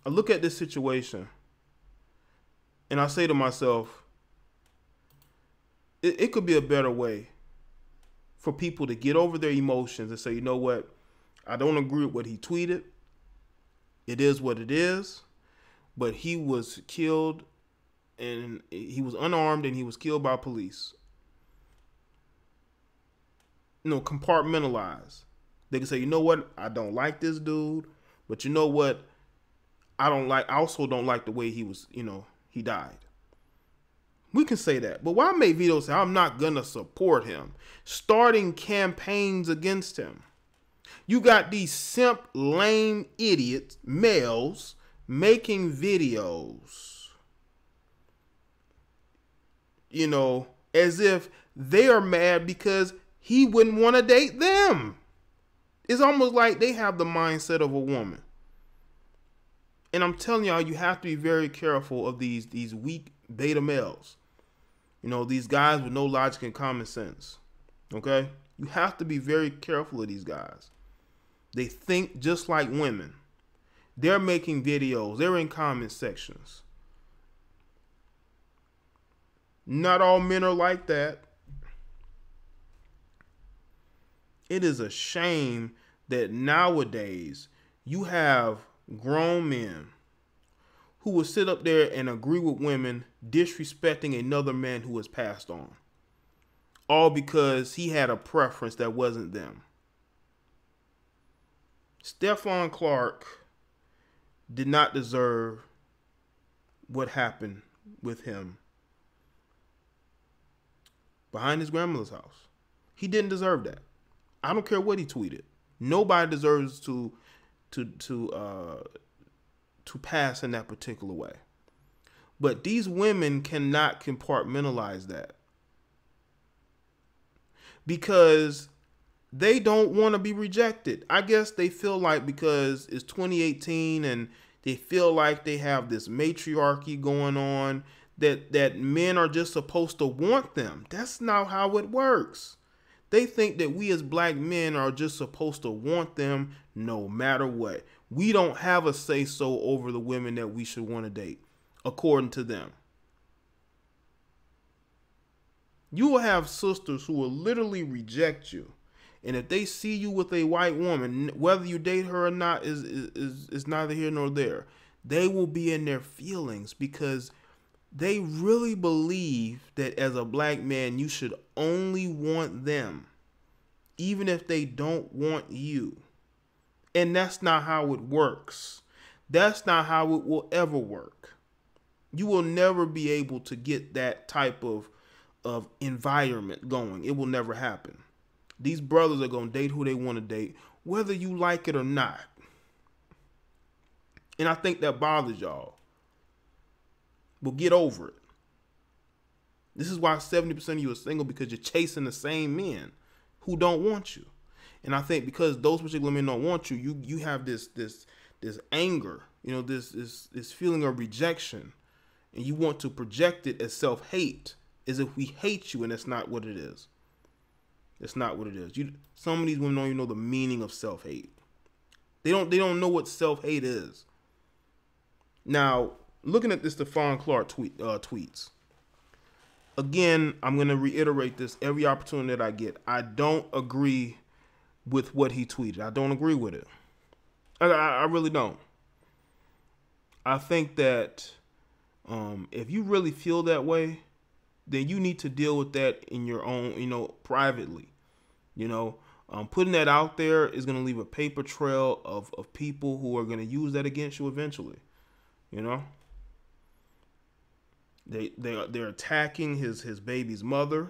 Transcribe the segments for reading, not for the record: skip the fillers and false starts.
I look at this situation and I say to myself, it could be a better way for people to get over their emotions and say, you know what? I don't agree with what he tweeted. It is what it is. But he was killed, and he was unarmed, and he was killed by police. You know, compartmentalize. They can say, you know what? I don't like this dude, but you know what? I also don't like the way he was, he died. We can say that. But why make videos say, I'm not going to support him? Starting campaigns against him. You got these simp, lame idiots, males, making videos, as if they are mad because he wouldn't want to date them. It's almost like they have the mindset of a woman. And I'm telling y'all, you have to be very careful of these weak beta males. These guys with no logic and common sense. Okay? You have to be very careful of these guys. They think just like women. They're making videos. They're in comment sections. Not all men are like that. It is a shame that nowadays you have grown men who will sit up there and agree with women disrespecting another man who has passed on. All because he had a preference that wasn't them. Stephon Clarke did not deserve what happened with him behind his grandmother's house. He didn't deserve that. I don't care what he tweeted. Nobody deserves to pass in that particular way. But these women cannot compartmentalize that because they don't want to be rejected. I guess they feel like because it's 2018 and they feel like they have this matriarchy going on that men are just supposed to want them. That's not how it works. They think that we as black men are just supposed to want them no matter what. We don't have a say-so over the women that we should want to date, according to them. You will have sisters who will literally reject you. And if they see you with a white woman, whether you date her or not is neither here nor there. They will be in their feelings because they really believe that as a black man, you should only want them, even if they don't want you. And that's not how it works. That's not how it will ever work. You will never be able to get that type of environment going. It will never happen. These brothers are going to date who they want to date, whether you like it or not. And I think that bothers y'all. But get over it. This is why 70% of you are single, because you're chasing the same men who don't want you. And I think because those particular men don't want you, you have this anger, this feeling of rejection, and you want to project it as self-hate, as if we hate you, and that's not what it is. It's not what it is. Some of these women don't even know the meaning of self-hate. They don't know what self-hate is. Now, looking at this Stephon Clarke tweets. Again, I'm going to reiterate this every opportunity that I get. I don't agree with what he tweeted. I don't agree with it. I really don't. I think that if you really feel that way, then you need to deal with that in your own, privately. Putting that out there is going to leave a paper trail of people who are going to use that against you eventually. They're attacking his baby's mother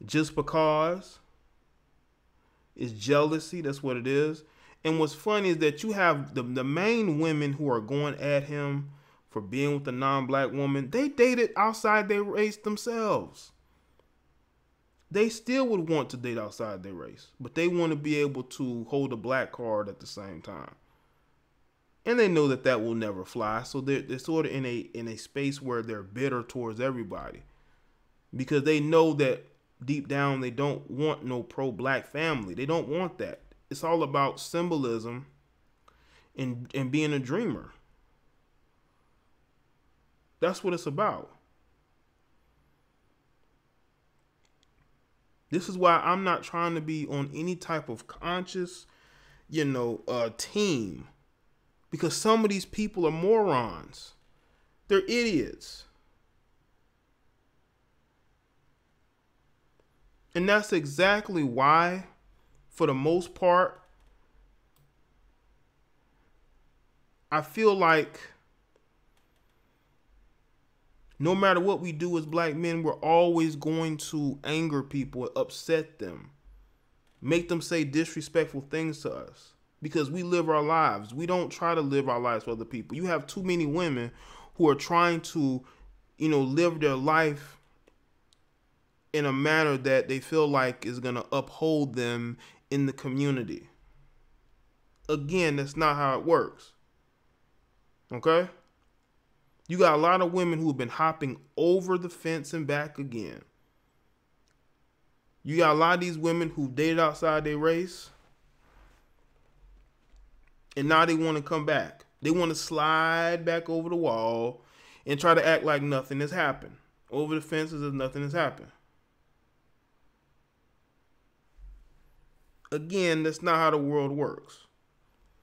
just because. It's jealousy. That's what it is. And what's funny is that you have the main women who are going at him for being with a non-black woman. They dated outside their race themselves. They still would want to date outside their race, but they want to be able to hold a black card at the same time. And they know that that will never fly. So they're sort of in a space where they're bitter towards everybody, because they know that deep down they don't want no pro-black family. They don't want that. It's all about symbolism and being a dreamer. That's what it's about. This is why I'm not trying to be on any type of conscious, team. Because some of these people are morons. They're idiots. And that's exactly why, for the most part, I feel like no matter what we do as black men, we're always going to anger people, upset them, make them say disrespectful things to us because we live our lives. We don't try to live our lives for other people. You have too many women who are trying to, live their life in a manner that they feel like is going to uphold them in the community. Again, that's not how it works. Okay? You got a lot of women who have been hopping over the fence and back again. You got a lot of these women who dated outside their race, and now they want to come back. They want to slide back over the wall and try to act like nothing has happened. Over the fences as nothing has happened. Again, that's not how the world works.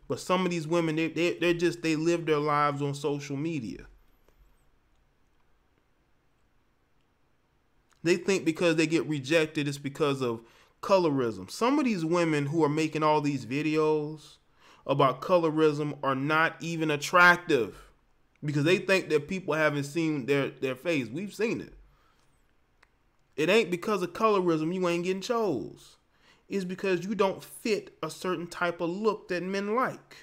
But some of these women, they live their lives on social media. They think because they get rejected, it's because of colorism. Some of these women who are making all these videos about colorism are not even attractive because they think that people haven't seen their face. We've seen it. It ain't because of colorism you ain't getting chose. It's because you don't fit a certain type of look that men like.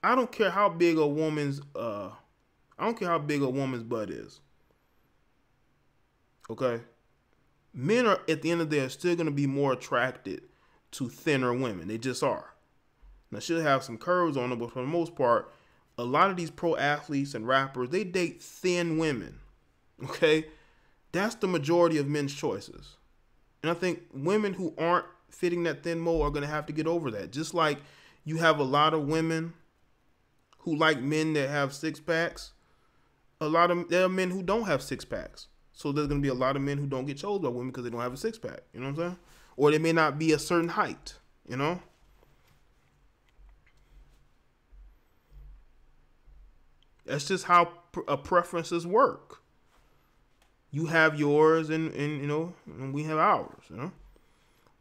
I don't care how big a woman's butt is. Okay? Men are, at the end of the day, are still going to be more attracted to thinner women. They just are. Now, she'll have some curves on them, but for the most part, a lot of these pro athletes and rappers, they date thin women. Okay? That's the majority of men's choices. And I think women who aren't fitting that thin mold are going to have to get over that. Just like you have a lot of women who like men that have six packs, there are men who don't have six packs. So there's going to be a lot of men who don't get chosen by women because they don't have a six pack. You know what I'm saying? Or they may not be a certain height, That's just how preferences work. You have yours and we have ours,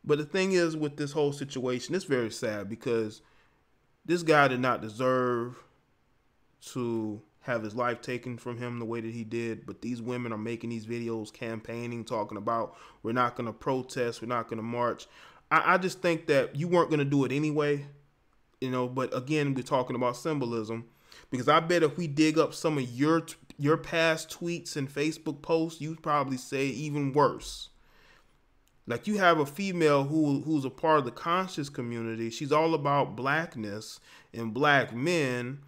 But the thing is with this whole situation, it's very sad because this guy did not deserve to have his life taken from him the way that he did. But these women are making these videos, campaigning, talking about we're not going to protest, we're not going to march. I just think that you weren't going to do it anyway, But again, we're talking about symbolism. Because I bet if we dig up some of your past tweets and Facebook posts, you'd probably say even worse. Like you have a female who's a part of the conscious community. She's all about blackness and black men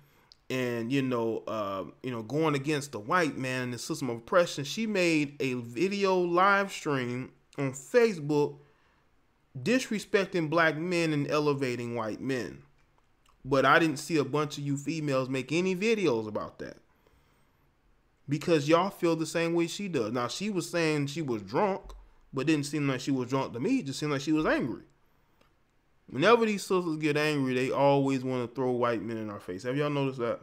and, going against the white man and the system of oppression. She made a video live stream on Facebook disrespecting black men and elevating white men. But I didn't see a bunch of you females make any videos about that. Because y'all feel the same way she does. Now, she was saying she was drunk, but it didn't seem like she was drunk to me. It just seemed like she was angry. Whenever these sisters get angry, they always want to throw white men in our face. Have y'all noticed that?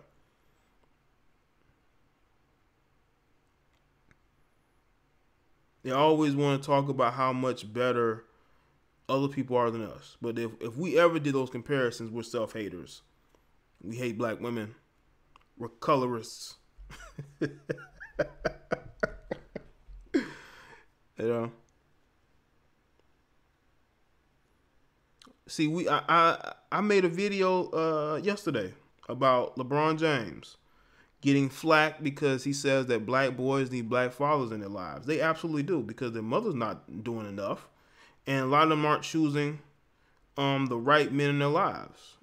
They always want to talk about how much better other people are than us. But if we ever did those comparisons, we're self-haters. We hate black women. We're colorists. See, I made a video yesterday about LeBron James getting flack because he says that black boys need black fathers in their lives. They absolutely do because their mother's not doing enough. And a lot of them aren't choosing the right men in their lives,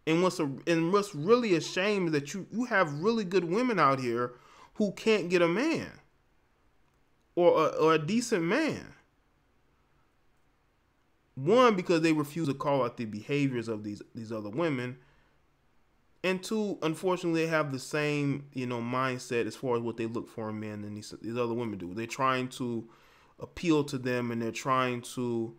And what's really a shame is that you have really good women out here who can't get a man or a decent man. One, because they refuse to call out the behaviors of these other women. And two, unfortunately, they have the same, mindset as far as what they look for in men and these other women do. They're trying to appeal to them, and they're trying to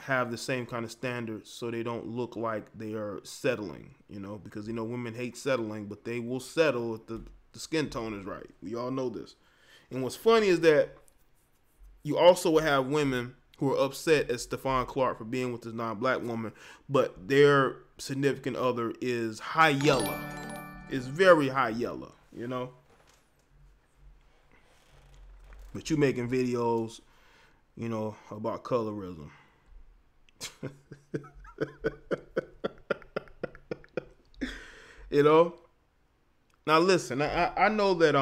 have the same kind of standards so they don't look like they are settling, because, women hate settling, but they will settle if the skin tone is right. We all know this. And what's funny is that you also will have women who are upset at Stephon Clarke for being with this non-black woman, but their significant other is high yellow. Is very high yellow, But you making videos, about colorism. Now listen, I know that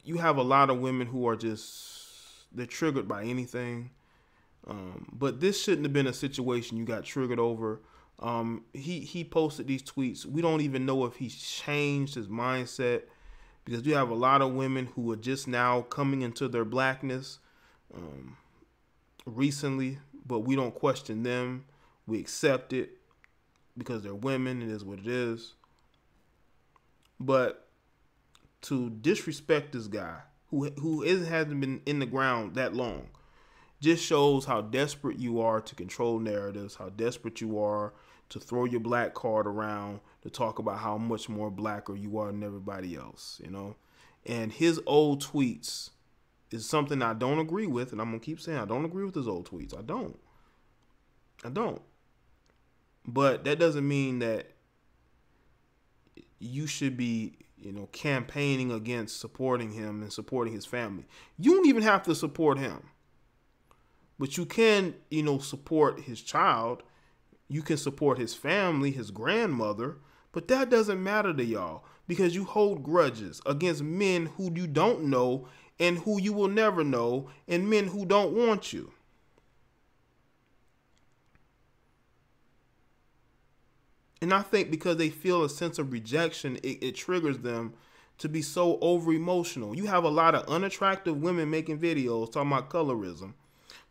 you have a lot of women who are they're triggered by anything. But this shouldn't have been a situation you got triggered over. He posted these tweets. We don't even know if he's changed his mindset, because you have a lot of women who are just now coming into their blackness recently, but we don't question them. We accept it because they're women. It is what it is. But to disrespect this guy who hasn't been in the ground that long just shows how desperate you are to control narratives, how desperate you are to throw your black card around, to talk about how much more blacker you are than everybody else, And his old tweets is something I don't agree with, and I'm going to keep saying I don't agree with his old tweets. I don't. But that doesn't mean that you should be, campaigning against supporting him and supporting his family. You don't even have to support him. But you can, support his child. You can support his family, his grandmother. But that doesn't matter to y'all, because you hold grudges against men who you don't know and who you will never know, and men who don't want you. And I think because they feel a sense of rejection, it triggers them to be so over emotional. You have a lot of unattractive women making videos talking about colorism.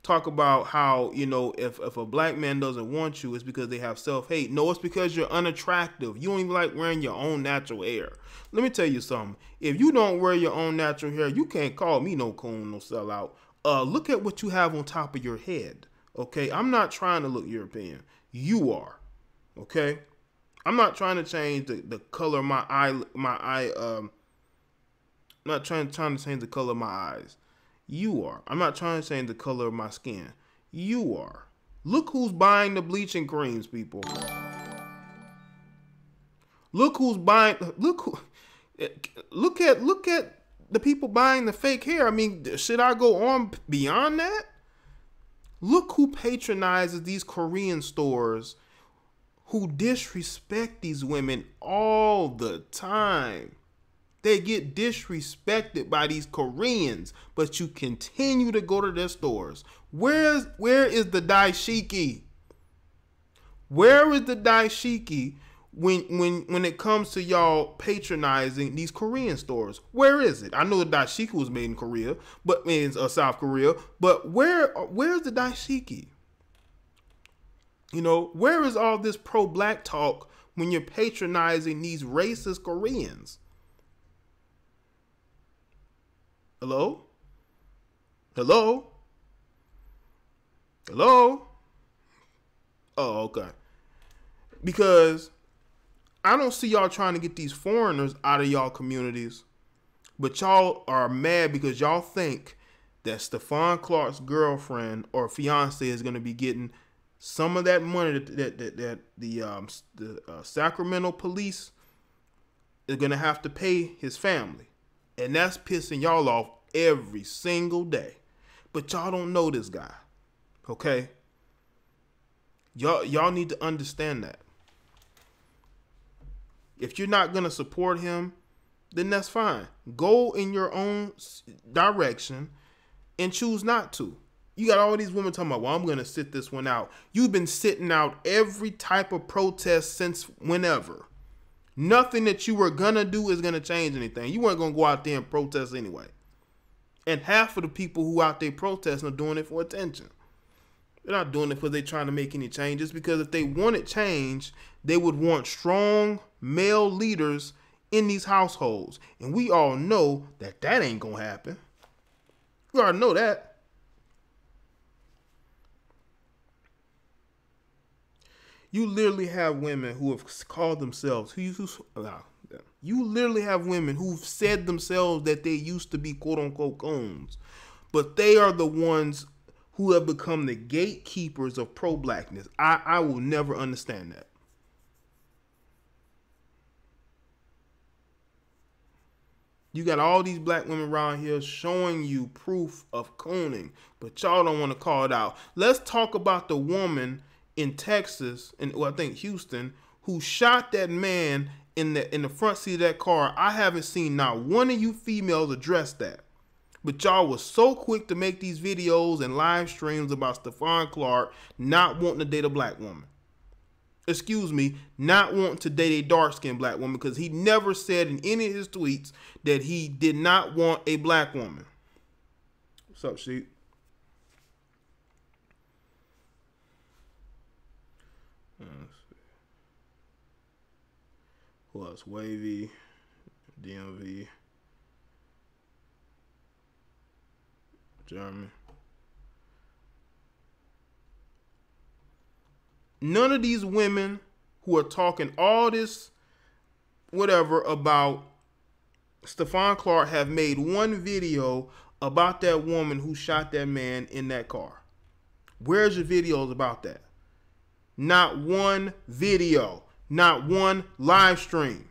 Talk about how, if a black man doesn't want you, it's because they have self-hate. No, it's because you're unattractive. You don't even like wearing your own natural hair. Let me tell you something. If you don't wear your own natural hair, you can't call me no coon, no sellout. Look at what you have on top of your head. Okay, I'm not trying to look European. You are. Okay, I'm not trying to change the color of my eye. I'm not trying to change the color of my eyes. You are. I'm not trying to change the color of my skin. You are. Look who's buying the bleaching creams, people. Look who's buying. Look at the people buying the fake hair. I mean, should I go on beyond that? Look who patronizes these Korean stores, who disrespect these women all the time. They get disrespected by these Koreans, but you continue to go to their stores. Where is the daishiki? Where is the daishiki when it comes to y'all patronizing these Korean stores? Where is it? I know the daishiki was made in Korea, but in South Korea. But where's the daishiki? Where is all this pro-black talk when you're patronizing these racist Koreans? Hello? Hello? Hello? Oh, okay. Because I don't see y'all trying to get these foreigners out of y'all communities, but y'all are mad because y'all think that Stephon Clarke's girlfriend or fiance is going to be getting some of that money that the Sacramento police is going to have to pay his family. And that's pissing y'all off every single day. But y'all don't know this guy. Okay? Y'all need to understand that. If you're not going to support him, then that's fine. Go in your own direction and choose not to. You got all these women talking about, well, I'm going to sit this one out. You've been sitting out every type of protest since whenever. Nothing that you were going to do is going to change anything. You weren't going to go out there and protest anyway. And half of the people who out there protesting are doing it for attention. They're not doing it because they're trying to make any changes, because if they wanted change, they would want strong male leaders in these households. And we all know that that ain't going to happen. We already know that. You literally have women who have called themselves, you literally have women who've said themselves that they used to be quote unquote coons, but they are the ones who have become the gatekeepers of pro-blackness. I will never understand that. You got all these black women around here showing you proof of cooning, but y'all don't want to call it out. Let's talk about the woman in Texas, and I think Houston, who shot that man in the front seat of that car. I haven't seen not one of you females address that. But y'all was so quick to make these videos and live streams about Stephon Clarke not wanting to date a black woman. Excuse me, not wanting to date a dark-skinned black woman, because he never said in any of his tweets that he did not want a black woman. What's up, Sheep? Who else? Wavy, DMV, Jeremy. None of these women who are talking all this whatever about Stephon Clarke have made one video about that woman who shot that man in that car. Where's your videos about that? Not one video. Not one live stream.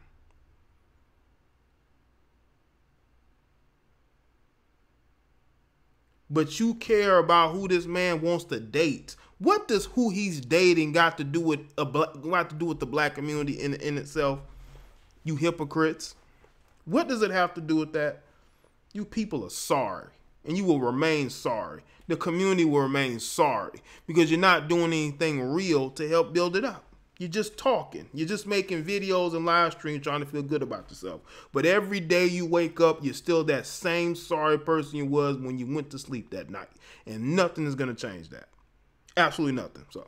But you care about who this man wants to date. What does who he's dating got to do with the black community in itself? You hypocrites. What does it have to do with that? You people are sorry, and you will remain sorry. The community will remain sorry, because you're not doing anything real to help build it up. You're just talking. You're just making videos and live streams trying to feel good about yourself. But every day you wake up, you're still that same sorry person you was when you went to sleep that night. And nothing is going to change that. Absolutely nothing. So.